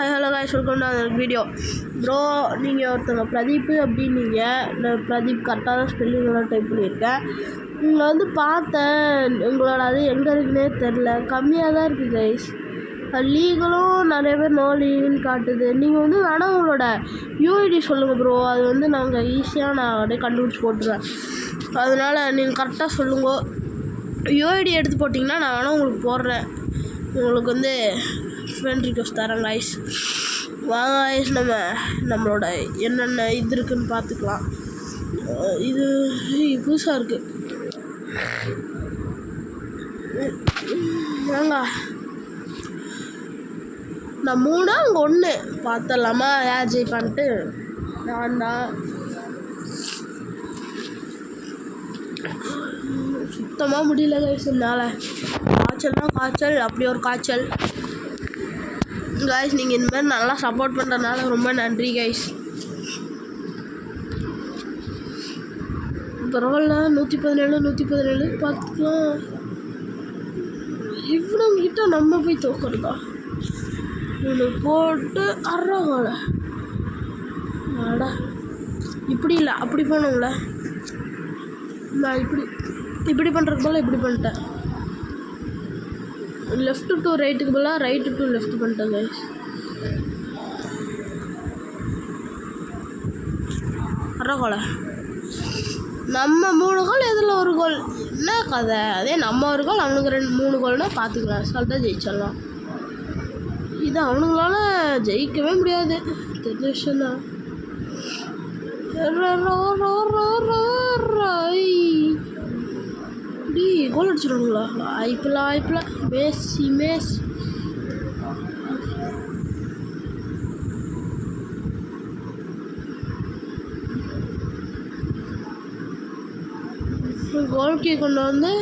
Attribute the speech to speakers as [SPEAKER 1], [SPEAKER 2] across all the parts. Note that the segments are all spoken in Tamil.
[SPEAKER 1] Hi hello guys, welcome to அந்த வீடியோ. ப்ரோ, நீங்கள் ஒருத்தவங்க பிரதீப் அப்படின்னீங்க. நான் பிரதீப் கரெக்டாக தான் ஸ்பெல்லிங்கெல்லாம் டைப் பண்ணியிருக்கேன். உங்களை பார்த்தேன். உங்களோட அது எங்கே இருக்குன்னே தெரில, கம்மியாக தான் இருக்குது கைஸ். லீகலும் நிறைய பேர் நோ லீகுன்னு காட்டுது. நீங்கள் வேணால் உங்களோட யூஐடி சொல்லுங்கள் ப்ரோ. அது நாங்கள் ஈஸியாக நான் அப்படியே கண்டுபிடிச்சி போட்டுருவேன். அதனால் நீங்கள் கரெக்டாக சொல்லுங்க. யூஐடி எடுத்து போட்டிங்கன்னா நான் வேணால் உங்களுக்கு போடுறேன். உங்களுக்கு ஃப்ரெண்ட் ரிக்வெஸ்ட் தரேன் காய்ஸ். வாங்க காய்ஸ், நம்மளோட என்னென்ன இது இருக்குதுன்னு பார்த்துக்கலாம். இது புதுசாக இருக்குது. வாங்க, நான் 3 அங்கே 1 பார்த்துடலாமா? யார் ஜெயிப்பான்ட்டு. நான் தான் சுத்தமாக முடியல கைஸ். என்னால் காய்ச்சல் அப்படி ஒரு காய்ச்சல் கைஸ். நீங்கள் இந்த மாதிரி நல்லா சப்போர்ட் பண்ணுறதுனால ரொம்ப நன்றி கைஸ். பரவாயில்ல, 117 பார்த்துக்கலாம். இவ்வளோங்கிட்ட நம்ம போய் தோக்கிறதா? இவனு போட்டு அறவாட இப்படி இல்லை, அப்படி போனோம்ல. நான் இப்படி பண்ணுறதுக்கு போல இப்படி பண்ணிட்டேன். லெஃப்ட் டு ரைட்டுக்கு போல ரைட்டு டு லெஃப்ட் பண்ணிட்டேன் கைஸ். அறகோலை நம்ம 3 கோல், எதில் 1 கோல். என்ன கதை? அதே நம்ம 1 கோல், அவனுக்கு 3 கோல்னா பார்த்துக்கலாம். சால்ட்டாக ஜெயிச்சிடலாம். இது அவனுங்களால ஜெயிக்கவே முடியாது, தெரிஞ்ச விஷயந்தான். கோல் அடிச்சிடுவாங்களா? வாய்ப்பில்ல. மேசி கோல்கி கொண்டு வந்து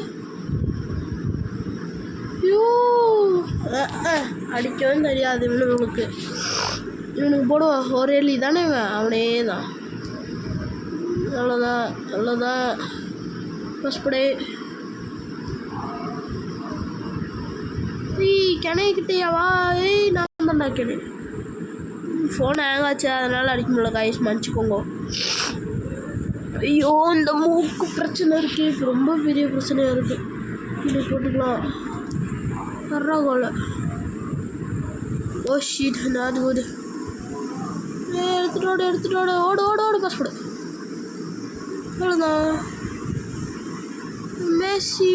[SPEAKER 1] அடிக்கவும் தெரியாது இவனுக்கு போடுவான். ஒரே எலி தானே அவனே தான். அவ்வளோதான் ஃபஸ்ட் படே. கிணைக்கிட்டேயாவா? நான் தான்டா கிணை. ஃபோன் ஹேங் ஆச்சு, அதனால் அடிக்க முடியல காய்ஸ், மன்னிச்சிக்கோங்க. ஐயோ, இந்த மூக்கு பிரச்சனை இருக்குது. இப்போ ரொம்ப பெரிய பிரச்சனையாக இருக்குது. இப்படி போட்டுக்கலாம். கோல ஓ ஷீட், அது போது எடுத்துட்டோட ஓடு பாஸ் போடு. அவ்வளோதான். மேசி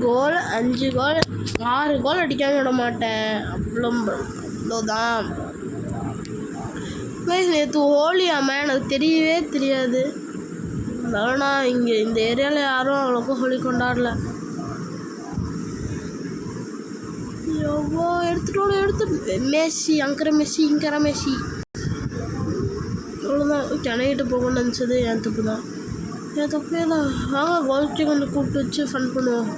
[SPEAKER 1] கோல் 5 கோல் 6 கோல் அடிக்காமல் விட மாட்டேன். அவ்வளோதான். நேற்று ஹோலியாமல் எனக்கு தெரியவே தெரியாது. ஆனால் இங்கே இந்த ஏரியாவில் யாரும் அவ்வளோக்கும் ஹோலி கொண்டாடல. எவ்வளோ எடுத்துட்டு மேசி இங்கர மேசி. அவ்வளோதான். கிணக்கிட்டு போகணும்னு நினச்சது என் தப்பு தான். வாங்க கோல்கி கொஞ்சம் கூப்பிட்டு வச்சு ஃபன் பண்ணுவோம்.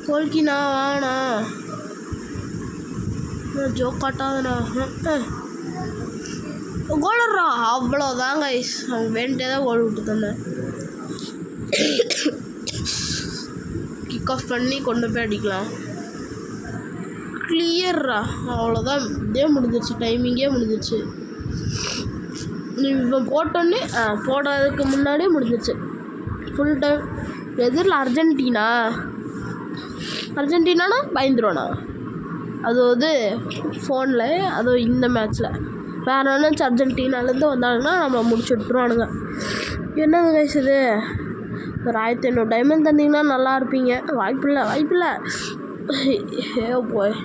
[SPEAKER 1] கோல்கிண்ணா வாங்கண்ணா, ஜோக் காட்டாதண்ணா. கோல்டுறா. அவ்வளோதான் கைஸ், அவங்க வேண்டியே தான் கோல் விட்டு தந்தேன். கிக் ஆஃப் பண்ணி கொண்டு போய் அடிக்கலாம். கிளியர்ரா. அவ்வளோதான், இதே முடிஞ்சிருச்சு, டைமிங்கே முடிஞ்சிருச்சு. இவன் போட்டோன்னே போடுறதுக்கு முன்னாடியே முடிஞ்சிருச்சு ஃபுல் டைம். எதிரில் அர்ஜென்டினானா பயந்துருவானா? அது ஃபோனில், அதுவும் இந்த மேட்ச்சில் வேறு ஒன்றும் அர்ஜென்டினாலேருந்து வந்தாங்கன்னா நம்மளை முடிச்சு விட்ருவானுங்க. என்னது கைஸ் இது? ஒரு 1500 டைமண்ட் தந்தீங்கன்னா நல்லா இருப்பீங்க. வாய்ப்பில்லை. போய்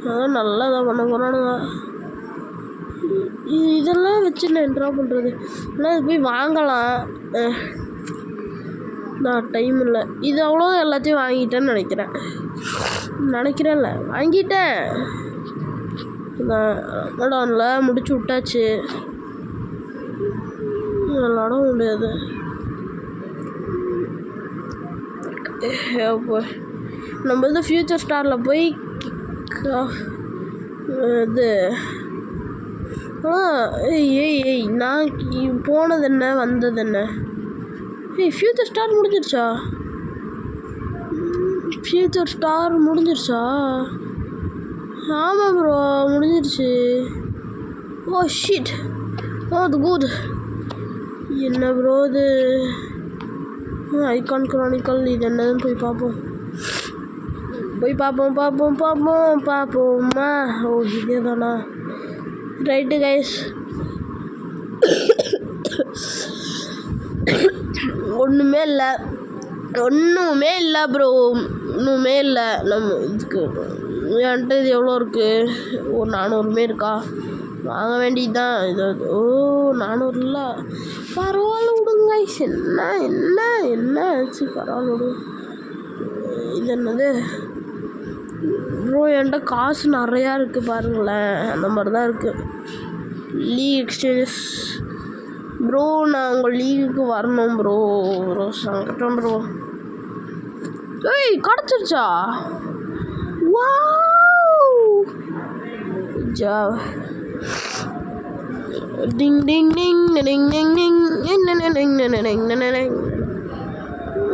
[SPEAKER 1] அதான் நல்லா இதாக பண்ண போகிறானுங்க. இதெல்லாம் வச்சு நான் என்ன பண்ணுறது? ஆனால் இது போய் வாங்கலாம். நான் டைம் இல்லை. இது அவ்வளோ எல்லாத்தையும் வாங்கிட்டேன்னு நினைக்கிறேன்ல. வாங்கிட்டேன். விளாடல, முடிச்சு விட்டாச்சு. விளாட முடியாது. நம்ம ஃபியூச்சர் ஸ்டாரில் போய் இது ஏய் நான் போனது என்ன வந்தது என்ன? ஃபியூச்சர் ஸ்டார் முடிஞ்சிருச்சா? ஆமாம் ப்ரோ, முடிஞ்சிருச்சு. ஓ ஷிட், அது குட். என்ன ப்ரோ இது? ஐகான் குரானிக்கல் இது என்னதுன்னு போய் பார்ப்போமா? ஓ இதே தானா? ரைட்டு கைஸ், ஒன்றுமே இல்லை ப்ரோ, ஒன்றுமே இல்லை. நம்ம இதுக்கு என்கிட்ட இது எவ்வளோ இருக்குது? ஒரு 400 இருக்கா? வாங்க வேண்டியது தான். இது ஓ 400 இல்லை, பரவாயில்ல விடுங்க கைஸ். என்ன ஆச்சு? பரவாயில்ல விடுங்க. இது என்னது ப்ரோ? என்கிட்ட காசு நிறையா இருக்குது பாருங்களேன், அந்த மாதிரி தான் இருக்குது. லீக் எக்ஸ்சேஞ்சஸ் ப்ரோ, நான் உங்கள் லீகுக்கு வரணும் ப்ரோ. சங்கட்டம் ப்ரோ. கிடச்சிருச்சா? வாவ், ஜா டிங் டிங் டிங் டிங் டிங் டிங்.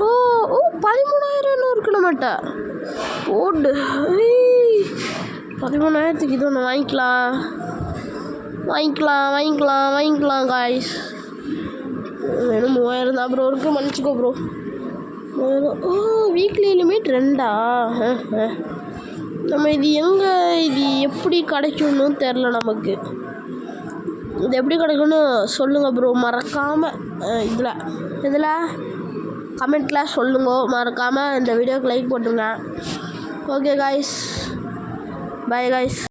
[SPEAKER 1] ஓ 13,000 இருக்கு நம்மகிட்ட. போடு 13,000க்கு இது ஒன்று வாங்கிக்கலாம் காய்ஸ். வேணும் 3,000 தான் ப்ரோ இருக்குது, மன்னிச்சிக்கோ ப்ரோ. ஓ வீக்லி லிமிட் 2ஆ? நம்ம இது எப்படி கிடைக்கும்னு தெரில நமக்கு. இது எப்படி கிடைக்கும்னு சொல்லுங்கள் ப்ரோ, மறக்காமல் இதில் கமெண்ட்டில் சொல்லுங்க. மறக்காமல் இந்த வீடியோக்கு லைக் போட்டுருங்க. Okay guys, by guys.